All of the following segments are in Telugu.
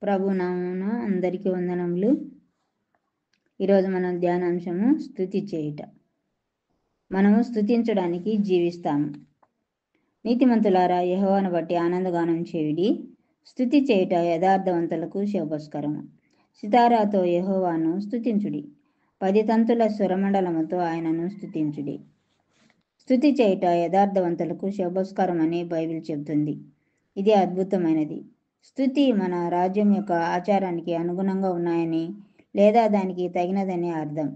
ప్రభు నామమున అందరికీ వందనములు. ఈరోజు మనం ధ్యానాంశము స్తుతి చేయుట. మనము స్తుతించడానికి జీవిస్తాము. నీతిమంతులారా, యెహోవాను బట్టి ఆనందగానం చేయుడి. స్తుతి చేయుట యథార్థవంతులకు శుభస్కరము. సితారాతో యెహోవాను స్తుతించుడి. 10 తంతుల స్వరమండలముతో ఆయనను స్తుతించుడి. స్తుతి చేయుట యథార్థవంతులకు శుభస్కరమని బైబిల్ చెబుతుంది. ఇది అద్భుతమైనది. స్తుతి మన రాజ్యం యొక్క ఆచారానికి అనుగుణంగా ఉన్నాయని లేదా దానికి తగినదని అర్థం.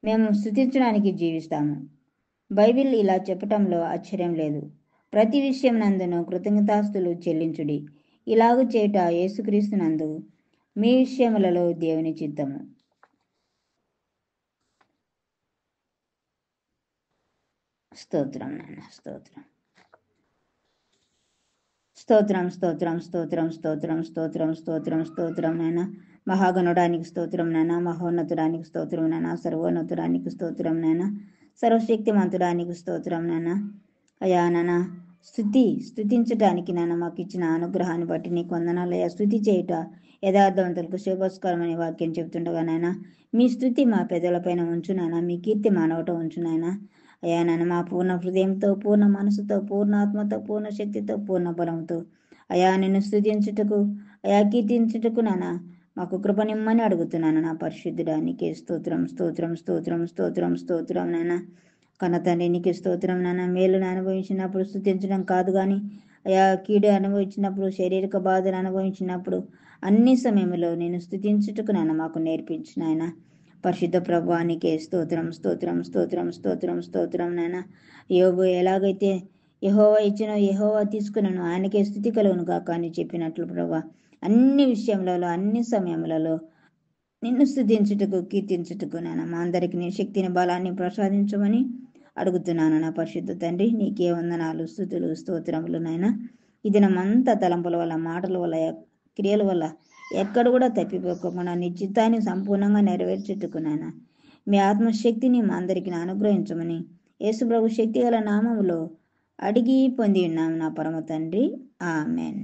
మేము స్తుతించడానికి జీవిస్తాము. బైబిల్ ఇలా చెప్పటంలో ఆశ్చర్యం లేదు. ప్రతి విషయం నందును కృతజ్ఞతాస్తులు చెల్లించుడి. ఇలాగు చేయుట యేసుక్రీస్తు నందు మీ విషయములలో దేవుని చిత్తము. స్తోత్రం నాయన, స్తోత్రం స్తోత్రం స్తోత్రం స్తోత్రం స్తోత్రం స్తోత్రం స్తోత్రం స్తోత్రం నాయన. మహాగణుడానికి స్తోత్రం నాయన, మహోన్నతుడానికి స్తోత్రం నాయన, సర్వోన్నతుడానికి స్తోత్రం నాయన, సర్వశక్తిమంతుడానికి స్తోత్రం నాయన. అయా నాన్న, స్తుతించటానికి నాన్న మాకు ఇచ్చిన అనుగ్రహాన్ని బట్టి నీకు వందనాలయ్యా. స్తుతి చేయుట యథార్థవంతులకు శుభస్కరం అనే వాక్యం చెప్తుండగా నాయన, మీ స్తుతి మా పెదలపైన ఉంచు నాయన, మీ కీర్తి మానవట ఉంచు నాయన. అయా నాన్న, మా పూర్ణ హృదయంతో, పూర్ణ మనసుతో, పూర్ణ ఆత్మతో, పూర్ణ శక్తితో, పూర్ణ బలంతో అయా నిన్ను స్తుతించుటకు, అయా కీర్తించుటకు నాన్న మాకు కృపనిమ్మని అడుగుతున్నాను నా పరిశుద్ధుడానికి. స్తోత్రం స్తోత్రం స్తోత్రం స్తోత్రం స్తోత్రం నాయన. కన్న తండ్రి నీకు స్తోత్రం నాన్న. మేలును అనుభవించినప్పుడు స్తుతించడం కాదు కానీ అయా కీడు అనుభవించినప్పుడు, శారీరక బాధలు అనుభవించినప్పుడు అన్ని సమయంలో నేను స్తుతించుటకు నాన్న మాకు నేర్పించు నాయన. పరిశుద్ధ ప్రభువానికే స్తోత్రం స్తోత్రం స్తోత్రం స్తోత్రం స్తోత్రం నాయన. యోబు ఎలాగైతే యెహోవా ఇచ్చినో యెహోవా తీసుకున్నాను ఆయనకే స్తుతి కలుగును గాక అని చెప్పినట్లు ప్రభా, అన్ని విషయములలో అన్ని సమయములలో నిన్ను స్తుతించుటకు, కీర్తించుటకు నాయన మా అందరికి నీ శక్తిని, బలాన్ని ప్రసాదించమని అడుగుతున్నాను నా పరిశుద్ధ తండ్రి. నీకే వందనాలు, స్తుతులు, స్తోత్రములు నాయన. ఈ దినమంతా తలంపుల వల్ల, మాటల వల్ల, క్రియల వల్ల ఎక్కడ కూడా తప్పిపోకుండా నీ చిత్తాన్ని సంపూర్ణంగా నెరవేర్చుటకు నాయన మీ ఆత్మశక్తిని మా అందరికి అనుగ్రహించమని యేసు ప్రభు శక్తి గల నామములో అడిగి పొంది ఉన్నాము నా పరమ తండ్రి. ఆమెన్.